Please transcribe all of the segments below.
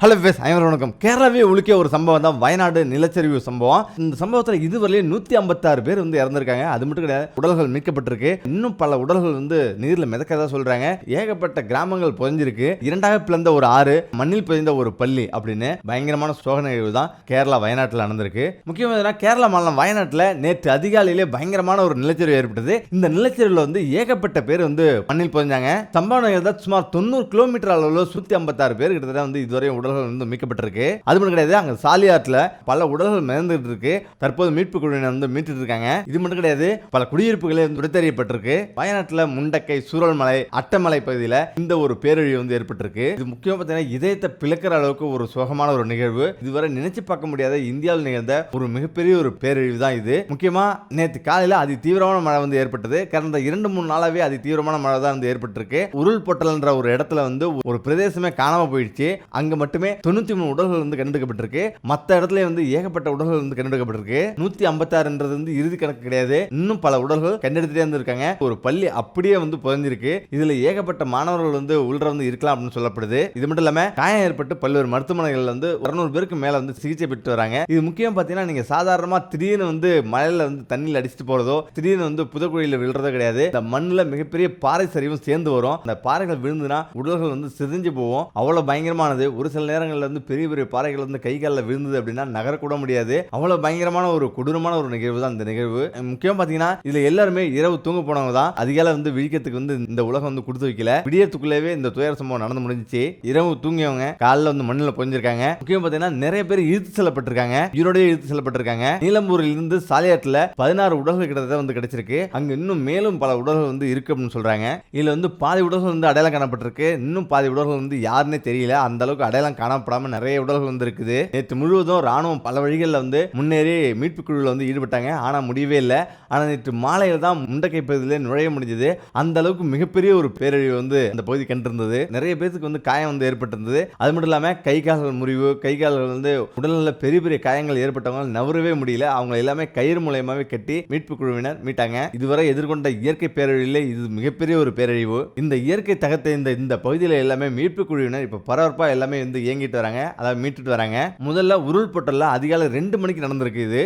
Hello base அனைவரும் வணக்கம். கேரளாவே உழுக்கிய ஒரு சம்பவம் தான் வயநாடு நிலச்சரிவு சம்பவம். இந்த சம்பவத்தில் இதுவரையிலும் 156 பேர் இறந்திருக்காங்க. அது மட்டும் கிடையாது, உடல்கள் மீட்கப்பட்டிருக்கு. இன்னும் பல உடல்கள் நீர்ல மிதக்கதா சொல்றாங்க. ஏகப்பட்ட கிராமங்கள் புதைஞ்சிருக்கு. இரண்டாக பிளந்த ஒரு ஆறு, மண்ணில் புதைந்த ஒரு பள்ளி அப்படின்னு பயங்கரமான சோக நிகழ்வு தான் கேரளா வயநாட்டில் நடந்திருக்கு. முக்கியமாக கேரளா மாநிலம் வயநாட்டில் நேற்று அதிகாலையிலே பயங்கரமான ஒரு நிலச்சரிவு ஏற்பட்டது. இந்த நிலச்சரிவுல ஏகப்பட்ட பேர் மண்ணில் புதைஞ்சாங்க. சம்பவ நிகழ்வு சுமார் 90 கிலோமீட்டர் அளவில் 156 பேர் கிட்டத்தட்ட இதுவரை உடல்கள் மீட்கப்பட்டிருக்கு. அது மட்டும் கிடையாது, அங்க சாலியாட்ல பல உடல்கள் மிதந்துட்டு இருக்கு. தற்போது மீட்பு குழுவினர் மீட்டு இருக்காங்க. இது மட்டும் கிடையாது, பல குடியிருப்புகளே துடைத்தறியப்பட்டிருக்கு. வயநாட்டுல முண்டக்கை, சூரல்மலை, அட்டமலை பகுதியில் இந்த ஒரு பேரழிவு ஏற்பட்டிருக்கு. இது முக்கியமா பார்த்தீங்கன்னா இதயத்தை பிளக்கிற அளவுக்கு ஒரு சோகமான ஒரு நிகழ்வு. இதுவரை நினைச்சு பார்க்க முடியாத இந்தியாவில் நிகழ்ந்த ஒரு மிகப்பெரிய ஒரு பேரழிவு தான் இது. முக்கியமா நேற்று காலையில அதி தீவிரமான மழை ஏற்பட்டது. கடந்த 2-3 நாளாவே அதி தீவிரமான மழை தான் ஏற்பட்டிருக்கு. உருள் பொட்டல்ன்ற ஒரு இடத்துல ஒரு பிரதேசமே காணாம போயிடுச்சு. அங்க மட்டுமே 93 உடல்கள் கண்டெடுக்கப்பட்டிருக்கு. மற்ற இடத்துல ஏகப்பட்ட உடல்கள் கண்டெடுக்கப்பட்டிருக்கு. 156 இறுதி கணக்கு கிடையாது. இன்னும் பல உடல்கள் கண்டெடுத்துட்டே இருக்காங்க. ஒரு பள்ளி அப்படியே புதைஞ்சிருக்கு. இதுல ஏகப்பட்ட மாணவர்கள் உள்ள இருக்கலாம் அப்படின்னு சொல்லப்படுது. இது மட்டும் இல்லாம காயம் ஏற்பட்டு பல்வேறு மருத்துவமனைகள் 200 பேருக்கு மேல சிகிச்சை பெற்று வராங்க. இது முக்கியம் பாத்தீங்கன்னா, நீங்க சாதாரணமா திடீர்னு மழையில தண்ணியில் அடிச்சுட்டு போறதோ, திடீர்னு புதக்குழியில விழுறதோ கிடையாது. இந்த மண்ணுல மிகப்பெரிய பாறை சரிவும் சேர்ந்து வரும். அந்த பாறைகள் விழுந்துனா உடல்கள் சிதைஞ்சு போகும். அவ்வளவு பயங்கரமானது. ஒரு சில நேரங்கள்ல பெரிய பெரிய பாறைகள் கை காலில் விழுந்தது அப்படின்னா நகரக்கூட முடியாது. அவ்வளவு பயங்கரமான ஒரு கொடூரமான ஒரு நிகழ்வு தான் இந்த நிகழ்வு. முக்கியம் பாத்தீங்கன்னா, இதுல எல்லாருமே இரவு தூங்க போனவங்க தான். அதிகாலை விழிக்கிறதுக்கு இந்த உலகம் கொடுத்து வைக்கல. விடியத்துக்குள்ளவே இந்த துயர சம்பவம் நடந்து முடிஞ்சிச்சு. இரவு தூங்கியவங்க காலைல மண்ணில் புதைஞ்சிருக்காங்க. முக்கியம் பாத்தீங்கன்னா, நிறைய பேர் இழுத்து செல்லப்பட்டிருக்காங்க. ஈரோடய இழுத்து செல்லப்பட்டிருக்காங்க. நீலம்பூரில் இருந்து சாலியாட்டில் 16 உடல்கள் கிட்டத்தட்ட கிடைச்சிருக்கு. அங்க இன்னும் மேலும் பல உடல்கள் இருக்கு அப்படின்னு சொல்றாங்க. இதுல பாதி உடல்கள் அடையாளம் காணப்பட்டிருக்கு. இன்னும் பாதி உடல்கள் யாருன்னே தெரியல. அந்த அளவுக்கு அடையாளம் காணப்படாம நிறைய உடல்கள் இருக்குது. நேற்று முழுவதும் ராணுவம் பல வழிகளில் முன்னேறி மீட்பு குழுவில் ஈடுபட்டாங்க. ஆனா முடியவே இல்லை. ஆனா நேற்று மாலையில் தான் முண்டக்கை பகுதியில் நுழைய முடிஞ்சது. அந்த அளவுக்கு மிகப்பெரிய ஒரு பேரழிவு அந்த பகுதி கண்டிருந்தது. நிறைய பேருக்கு காயம் ஏற்பட்டிருந்தது. அது மட்டும் இல்லாம கை கால்கள் முறிவு, கை கால்கள் உடல்நல பெரிய பெரிய காயங்கள் ஏற்பட்டவங்க நவரவே முடியல. அவங்க எல்லாமே கயிறு மூலமாவே கட்டி மீட்பு குழுவினர் மீட்டாங்க. இதுவரை எதிர்கொண்ட இயற்கை பேரழிவில் இது மிகப்பெரிய ஒரு பேரழிவு. இந்த இயற்கை தகத்தை இந்த பகுதியில் எல்லாமே மீட்பு குழுவினர் இப்ப பரபரப்பா எல்லாமே இயங்கிட்டு வராங்க. அதாவது மீட்டுட்டு வராங்க. முதல்ல உருள் பொட்டல்ல அதிகாலை 2 மணிக்கு நடந்திருக்கு. இது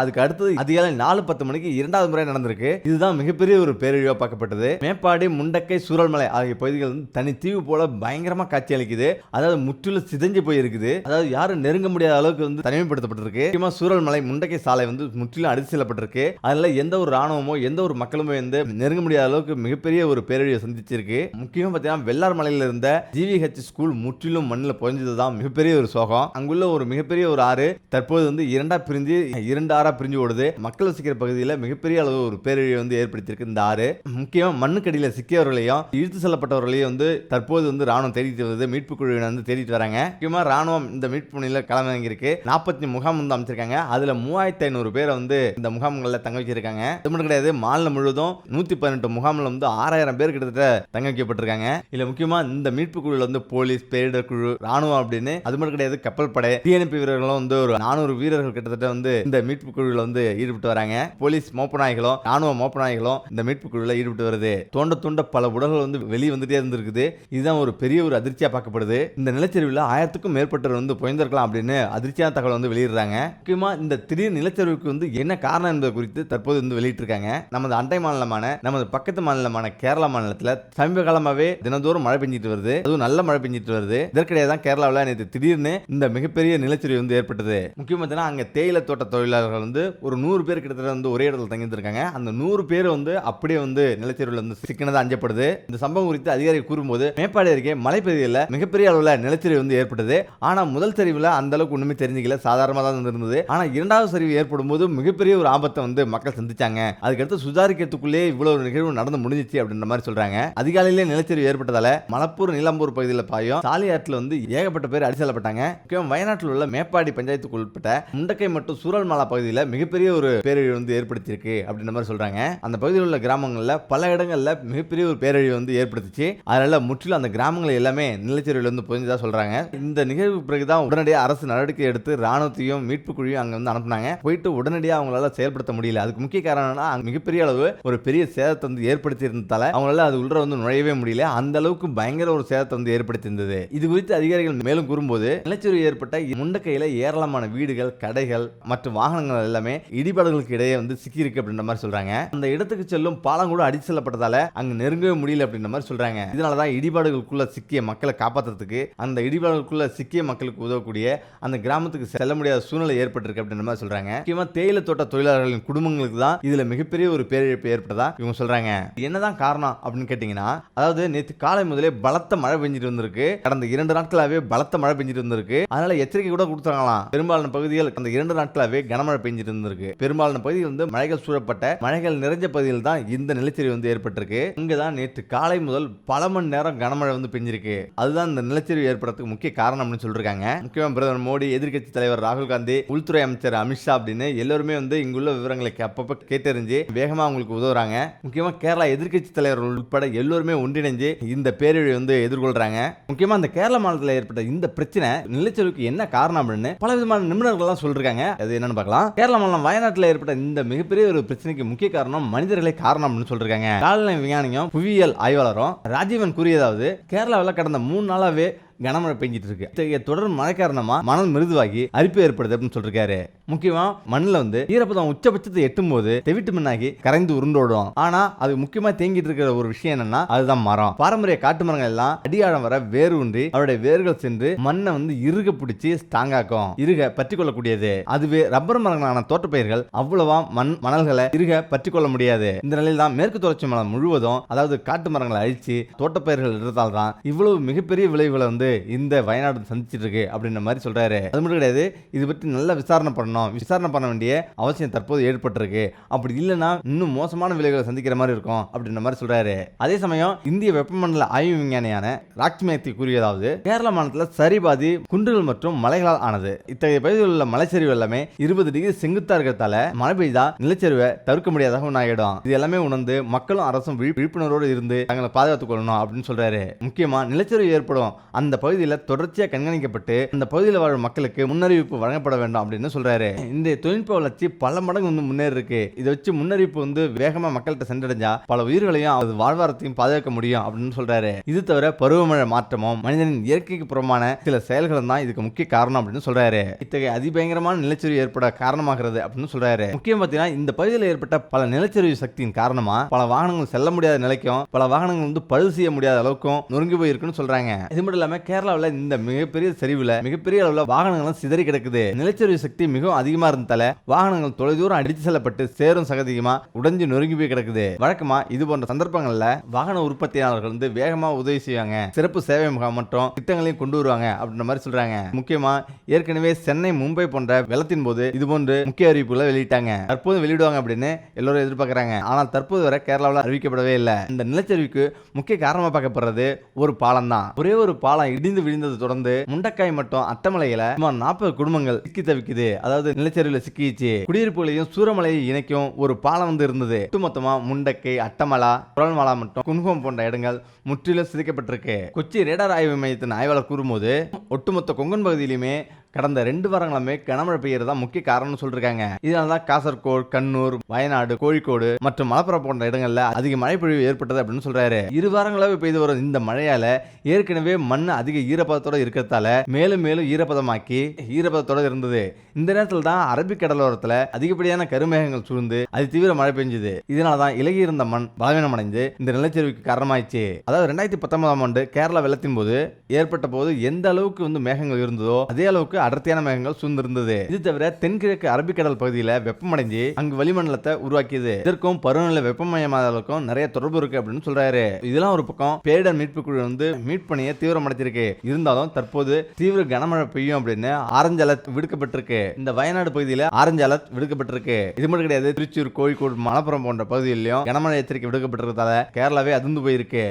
அதுக்கு அடுத்தது அதிகாலை 4:10 மணிக்கு இரண்டாவது முறை நடந்திருக்கு. இதுதான் மிகப்பெரிய ஒரு பேரழிவா பார்க்கப்பட்டது. மேப்பாடி, முண்டக்கை, சூரல்மலை ஆகிய பகுதிகள் தனி தீவு போல பயங்கரமா காட்சி அளிக்குது. அதாவது முற்றிலும் சிதைஞ்சு போயிருக்குது. அதாவது யாரும் நெருங்க முடியாத அளவுக்கு தனிமைப்படுத்தப்பட்டிருக்கு. முக்கியமா சூரல்மலை, முண்டக்கை சாலை முற்றிலும் அடித்து செல்லப்பட்டிருக்கு. அதுல எந்த ஒரு ராணுவமோ எந்த ஒரு மக்களுமே நெருங்க முடியாத அளவுக்கு மிகப்பெரிய ஒரு பேரழிவை சந்திச்சிருக்கு. முக்கியமா பார்த்தீங்கன்னா, வெள்ளார் மலையில இருந்த GVH ஸ்கூல் முற்றிலும் மண்ணில் புதைஞ்சதுதான் மிகப்பெரிய ஒரு சோகம். அங்குள்ள ஒரு மிகப்பெரிய ஒரு ஆறு தற்போது இரண்டா பிரிஞ்சு 2 ஆறா பிரிஞ்சு ஓடுது. மக்கள் வசிக்கிற பகுதியில் மிகப்பெரிய அளவு ஒரு பேரழிவு ஏற்படுத்தியிருக்கு இந்த ஆறு. முக்கியமா மண்ணுக்கடியில் சிக்கியவர்களையும் இழுத்து செல்லப்பட்டவர்களையும் தற்போது ராணுவம் தேடிட்டு வருது. மீட்பு குழுவினர் தேடிட்டு வராங்க. முக்கியமா ராணுவம் இந்த மீட்பு பணியில களமிறங்கியிருக்கு. 40 முகாம் அமைச்சிருக்காங்க. அதுல 3500 பேரை இந்த முகாம்களில் தங்க வச்சிருக்காங்க. இது மட்டும் கிடையாது, மாநிலம் முழுவதும் 118 முகாம்ல 6000 பேர் கிட்டத்தட்ட தங்க வைக்கப்பட்டிருக்காங்க. இதுல முக்கியமா இந்த மீட்பு குழுவில் போலீஸ், பேரிடர் குழு, ராணுவம் அப்படின்னு அது மட்டும் கிடையாது, கப்பல் படை, TNP வீரர்களும் ஒரு 400 வீரர்கள் கிட்டத்தட்ட இந்த மீட்பு குழுவில் ஈடுபட்டு வராங்க. போலீஸ் மோப்பநாய்களும் ராணுவ மோப்பநாய்களும் இந்த மீட்பு குழுவில் ஈடுபட்டு வருது. தோண்ட பல உடல்கள் வெளியே வந்துட்டே இருந்திருக்குது. இதுதான் ஒரு பெரிய ஒரு அதிர்ச்சியா பார்க்கப்படுது. இந்த நிலச்சரிவில் 1000க்கும் மேற்பட்டவர் புயந்திருக்கலாம் அப்படின்னு அதிர்ச்சியான தகவல் வெளியிடுறாங்க. முக்கியமா இந்த திடீர் நிலச்சரிவுக்கு என்ன காரணம் என்பது குறித்து தற்போது வெளியிட்டிருக்காங்க. நமது அண்டை மாநிலமான, நமது பக்கத்து மாநிலமான கேரளா மாநிலத்தில் சமீப காலமாவே தினந்தோறும் மழை பெஞ்சிட்டு வருது. அதுவும் நல்ல மழை பெஞ்சிட்டு வருது. இதற்கிடையே தான் கேரளாவில் நேற்று திடீர்னு இந்த மிகப்பெரிய நிலச்சரிவு ஏற்பட்டது. முக்கியமாக அங்க தேயிலை தோட்ட தொழிலாளர்கள் ஒரு 100 பேர் கிட்டத்தட்ட ஒரே இடத்துல தங்கியிருக்காங்க. அந்த 100 பேர் அப்படியே நிலச்சரிவில் சிக்கினதா அஞ்சப்படுது. இந்த சம்பவம் குறித்து அதிகாரிகள் கூறும்போது, மேப்பாடி அருகே மலைப்பகுதியில் மிகப்பெரிய அளவில் நிலச்சரிவு ஏற்பட்டது. ஆனா முதல் சரிவில் அந்த அளவுக்கு ஒண்ணுமே தெரிஞ்சுக்கல, சாதாரணமாக தான் இருந்தது. ஆனா இரண்டாவது சரிவு ஏற்படும் போது மிகப்பெரிய ஒரு ஆபத்தை மக்கள் சந்திச்சாங்க. அதுக்கடுத்து சுதாரிக்கிறதுக்குள்ளே இவ்வளவு நிகழ்வு நடந்து முடிஞ்சிச்சு அப்படின்ற மாதிரி சொல்றாங்க. அதிகாலையிலே நிலச்சரிவு ஏற்பட்டதால மலப்பூர், நீலம்பூர் பகுதியில் பாயும் சாலியாட்டில் ஏகப்பட்ட பேர் அடிச்செல்லப்பட்டாங்க. முக்கியம் வயநாட்டில் உள்ள மேப்பாடி பஞ்சாயத்துக்கு உட்பட்ட முண்டக்கை மற்றும் சூரல்மலை பகுதியில் மிகப்பெரிய ஒரு பேரழிவு ஏற்படுத்தியிருக்கு அப்படின்ற மாதிரி சொல்றாங்க. அந்த பகுதியில் உள்ள கிராமங்களில் பல இடங்கள்ல மிகப்பெரிய ஒரு பேரழிவு ஏற்படுத்திச்சு. அதனால முற்றிலும் அந்த கிராமங்கள் எல்லாமே நிலச்சரிவில் புரிஞ்சதா சொல்றாங்க. இந்த நிகழ்வு பிறகுதான் உடனடியாக அரசு நடவடிக்கை எடுத்து ராணுவத்தையும் மீட்பு குழுவையும் அங்க அனுப்புனாங்க. போயிட்டு உடனடியாக அவங்களால செயல்படுத்த முடியல. அதுக்கு முக்கிய காரணம்னா, மிகப்பெரிய அளவு ஒரு பெரிய சேதத்தை ஏற்படுத்தி இருந்ததால அவங்களால அது உள்ள நுழையவே முடியல. அந்த அளவுக்கு பயங்கர ஒரு சேதத்தை ஏற்படுத்தி இருந்தது. இது குறித்து அதிகாரி அதிகாரிகள் மேலும் கூறும்போது நிலச்சரிவு ஏற்பட்ட முண்டக்கையில ஏராளமான வீடுகள், கடைகள் மற்றும் வாகனங்கள் எல்லாமே இடிபாடுகளுக்கு இடையே வந்து சிக்கி இருக்கு அப்படின்ற மாதிரி சொல்றாங்க. அந்த இடத்துக்கு செல்லும் பாலம் கூட அடிச்சு செல்லப்பட்டதால அங்க நெருங்கவே முடியல அப்படின்ற மாதிரி சொல்றாங்க. இதனாலதான் இடிபாடுகளுக்குள்ள சிக்கிய மக்களை காப்பாற்றுறதுக்கு, அந்த இடிபாடுகளுக்குள்ள சிக்கிய மக்களுக்கு உதவக்கூடிய அந்த கிராமத்துக்கு செல்ல முடியாத சூழ்நிலை ஏற்பட்டிருக்கு அப்படின்ற மாதிரி சொல்றாங்க. முக்கியமா தேயிலை தோட்ட தொழிலாளர்களின் குடும்பங்களுக்கு தான் இதுல மிகப்பெரிய ஒரு பேரிழப்பு ஏற்பட்டதா இவங்க சொல்றாங்க. என்னதான் காரணம் அப்படின்னு கேட்டீங்கன்னா, அதாவது நேற்று காலை முதலே பலத்த மழை பெஞ்சிட்டு வந்திருக்கு. கடந்த 2 நாட்களாவே பலத்த மழை பெஞ்சிட்டு வந்திருக்கு. அதனால எச்சரிக்கை கூட கொடுத்தாங்களாம். பெரும்பாலான பகுதிகள் அந்த 2 நாட்களாவே கனமழை பெஞ்சிட்டு இருந்திருக்கு. பெரும்பாலான பகுதிகள் வந்து மழைகள் சூழப்பட்ட, மழைகள் நிறைஞ்ச பகுதியில் தான் இந்த நிலச்சரிவு வந்து ஏற்பட்டிருக்கு. இங்கதான் நேற்று காலை முதல் பல மணி நேரம் கனமழை வந்து பெஞ்சிருக்கு. அதுதான் இந்த நிலச்சரிவு ஏற்படுறதுக்கு முக்கிய காரணம் அப்படின்னு சொல்றாங்க. முக்கியமா பிரதமர் மோடி, எதிர்க்கட்சி தலைவர் ராகுல் காந்தி, உள்துறை அமைச்சர் அமித்ஷா அப்படின்னு எல்லாருமே வந்து இங்குள்ள விவரங்களை அப்பப்ப கேட்டறிஞ்சு வேகமா அவங்களுக்கு உதவுறாங்க. முக்கியமா கேரளா எதிர்க்கட்சி தலைவர்கள் உட்பட எல்லோருமே ஒன்றிணைஞ்சு இந்த பேரிழை வந்து எதிர்கொள்றாங்க. முக்கியமா அந்த கேரள மாநிலத்தில் ஏற்பட்ட இந்த பிரச்சனை நிலச்சரிவுக்கு என்ன காரணம் அப்படின்னு பல விதமான நிபுணர்கள் எல்லாம் சொல்றாங்க. அது என்னன்னு பார்க்கலாம். கேரள மாநிலம் வயநாட்டில் ஏற்பட்ட இந்த மிகப்பெரிய ஒரு பிரச்சனைக்கு முக்கிய காரணம் மனிதர்களே காரணம் அப்படின்னு சொல்றாங்க. காலநிலை விஞ்ஞானியும் புவியியல் ஆய்வாளரும் ராஜீவன் கூறியதாவது, கேரளாவில் கடந்த 3 நாளாவே கனமழை பெஞ்சிட்டு இருக்கு. இத்தகைய தொடர் மழை காரணமா மணல் மிருதுவாகி அரிப்பு ஏற்படுது அப்படின்னு சொல்றாரு. முக்கியமா மண்ணில் வந்து ஈரப்பதம் உச்சபட்சத்தை எட்டும் போது தெவிட்டு மண்ணாகி கரைந்து உருண்டோடும். ஆனா அது முக்கியமா தேங்கிட்டு இருக்கிற ஒரு விஷயம் என்னன்னா, அதுதான் மரம். பாரம்பரிய காட்டு மரங்கள் எல்லாம் அடியாழம் வர வேறு ஒன்றி அவருடைய வேர்கள் சென்று மண்ணை வந்து இறுக பிடிச்சி ஸ்ட்ராங்காக்கும், இறுக பற்றி கொள்ளக்கூடியது. அதுவே ரப்பர் மரங்களான தோட்டப்பயிர்கள் அவ்வளவா மணல்களை இறுக பற்றி கொள்ள முடியாது. இந்த நிலையில் தான் மேற்கு தொடர்ச்சி மலை முழுவதும், அதாவது காட்டு மரங்களை அழிச்சு தோட்டப்பயிர்கள் இருந்தால் தான் இவ்வளவு மிகப்பெரிய விளைவுகளை வந்து இந்த வயநாடு சந்திச்சிட்டு இருக்கு அப்படின்ற மாதிரி சொல்றாரு. அது மட்டும் கிடையாது, இது பற்றி நல்ல விசாரணை பண்ண வேண்டிய அவசியம் தற்போது ஏற்பட்டிருக்கு. அப்படி இல்லைன்னா இன்னும் மோசமான விளைவுகளை சந்திக்கிற மாதிரி இருக்கும் அப்படின்ற மாதிரி சொல்றாரு. அதே சமயம் இந்திய வெப்பமண்டல ஆய்வு விஞ்ஞானியான ராக்ஷ்மேத்தி கூறியதாவது, கேரள மாநிலத்தில் சரிபாதி குன்றுகள் மற்றும் மலைகளால் ஆனது. இத்தகைய பகுதியில் உள்ள மலைச்சரிவு எல்லாமே 20 டிகிரி செங்குத்தா இருக்கிறதால மழை பெய்தா நிலச்சரிவை தவிர்க்க முடியாதாக ஒன்றாயிடும். இது எல்லாமே உணர்ந்து மக்களும் அரசும் விழிப்புணர்வோடு இருந்து தங்களை பாதுகாத்துக் கொள்ளணும் அப்படின்னு சொல்றாரு. முக்கியமா நிலச்சரிவு ஏற்படும் அந்த பகுதியில் தொடர்ச்சியாக கண்காணிக்கப்பட்டு அந்த பகுதியில் வாழும் மக்களுக்கு முன்னறிவிப்பு வழங்கப்பட வேண்டும் அப்படின்னு சொல்றாரு. இந்த தொழில்நுட்ப வளர்ச்சி பல மடங்கு வந்து முன்னேறி இருக்கு. இதை வச்சு முன்னறிவிப்பு வந்து வேகமா மக்கள்கிட்ட சென்றடைஞ்சா பல உயிர்களையும் அது வாழ்வாரத்தையும் பாதுகாக்க முடியும் அப்படின்னு சொல்றாரு. இது தவிர பருவமழை மாற்றமும் மனிதனின் இயற்கைக்கு புறமான சில செயல்களும் தான் இதுக்கு முக்கிய காரணம் அப்படின்னு சொல்றாரு. இத்தகைய அதிபயங்கரமான நிலச்சரிவு ஏற்பட காரணமாகிறது அப்படின்னு சொல்றாரு. முக்கியம் பார்த்தீங்கன்னா, இந்த பகுதியில் ஏற்பட்ட பல நிலச்சரிவு சக்தியின் காரணமா பல வாகனங்கள் செல்ல முடியாத நிலைக்கும், பல வாகனங்கள் வந்து பழுது செய்ய முடியாத அளவுக்கும் நொறுங்கி போய் இருக்குன்னு சொல்றாங்க. இது மட்டும் இல்லாம கேரளாவில் இந்த மிகப்பெரிய சரிவுல மிகப்பெரிய அளவில் வாகனங்களும் சிதறி கிடக்குது. நிலச்சரிவு சக்தி மிகவும் அதிகமா இருந்ததால வாகனங்கள் தொலைதூரம் அடித்து செல்லப்பட்டு சேரும் சகதியுமா உடைஞ்சு நொறுங்கி போய் கிடக்குது. வழக்கமா இது போன்ற சந்தர்ப்பங்கள்ல வாகன உற்பத்தியாளர்கள் வந்து வேகமா உதவி செய்வாங்க, சிறப்பு சேவை முகாம் மற்றும் திட்டங்களையும் கொண்டு வருவாங்க அப்படின்ற மாதிரி சொல்றாங்க. முக்கியமா ஏற்கனவே சென்னை, மும்பை போன்ற வெள்ளத்தின் போது இது போன்று முக்கிய அறிவிப்புகளை வெளியிட்டாங்க. தற்போது வெளியிடுவாங்க அப்படின்னு எல்லோரும் எதிர்பார்க்கறாங்க. ஆனால் தற்போது வரை கேரளாவில் அறிவிக்கப்படவே இல்லை. இந்த நிலச்சரிவுக்கு முக்கிய காரணமா பார்க்கப்படுறது ஒரு பாலம் தான். ஒரே ஒரு பாலம் இடிந்து விழுந்தது தொடர்ந்து முண்டக்காய் மற்றும் அட்டமலையில 40 குடும்பங்கள் சிக்கி தவிக்குது. அதாவது நிலச்சரிவுல சிக்கிச்சு. குடியிருப்புகளையும் சூரமலையை இணைக்கும் ஒரு பாலம் வந்து இருந்தது. ஒட்டுமொத்தமா முண்டக்கை, அட்டமலா, குரல்மலா மற்றும் குன்ஹோம் போன்ற இடங்கள் முற்றிலும் சிதைக்கப்பட்டிருக்கு. கொச்சி ரேடார் ஆய்வு மையத்தின் ஆய்வாளர் கூறும்போது, ஒட்டுமொத்த கொங்கன் பகுதியிலுமே கடந்த 2 வாரங்களுமே கனமழை பெய்யறதா முக்கிய காரணம்னு சொல்றாங்க. இதனாலதான் காசர்கோடு, கண்ணூர், வயநாடு, கோழிக்கோடு மற்றும் மலப்புரம் போன்ற இடங்கள்ல அதிக மழை பொழிவு ஏற்பட்டது அப்படின்னு சொல்றாரு. 2 வாரங்களாவே பெய்து வரும் இந்த மழையால ஏற்கனவே மண் அதிக ஈரப்பதத்தோட இருக்கிறதால மேலும் மேலும் ஈரப்பதத்தோட இருந்தது. இந்த நேரத்தில் தான் அரபிக் கடலோரத்துல அதிகப்படியான கருமேகங்கள் சூழ்ந்து அதி தீவிர மழை பெஞ்சது. இதனாலதான் இலகி இருந்த மண் பலவீனம் அடைந்து இந்த நிலச்சரிவுக்கு காரணமாயிடுச்சு. அதாவது 2019ஆம் ஆண்டு கேரளா வெள்ளத்தின் போது ஏற்பட்ட போது எந்த அளவுக்கு வந்து மேகங்கள் இருந்ததோ அதே அளவுக்கு அடர்த்தியான மேகங்கள் சூழ்ந்திருந்தது. இது தவிர தென்கிழக்கு அரபிக்கடல் பகுதியில் வெப்பமடைஞ்சு அங்கு வளிமண்டலத்தை உருவாக்கியது. இதற்கும் பருவநிலை வெப்பமயமாதலுக்கும் நிறைய தொடர்பு இருக்கு அப்படின்னு சொல்றாரு. இதெல்லாம் ஒரு பக்கம் பேரிடர் மீட்பு குழு வந்து மீட்பு பணியை தீவிரமடைச்சிருக்கு. இருந்தாலும் தற்போது தீவிர கனமழை பெய்யும் அப்படின்னு ஆரஞ்சு அலர்ட் விடுக்கப்பட்டிருக்கு. இந்த வயநாடு பகுதியில் ஆரஞ்சு அலர்ட் விடுக்கப்பட்டிருக்கு. இது மட்டும் கிடையாது, திருச்சூர், கோழிக்கோடு, மலப்புரம் போன்ற பகுதிகளிலும் கனமழை எச்சரிக்கை விடுக்கப்பட்டிருக்கிறதால கேரளாவே அதிர்ந்து போயிருக்கு.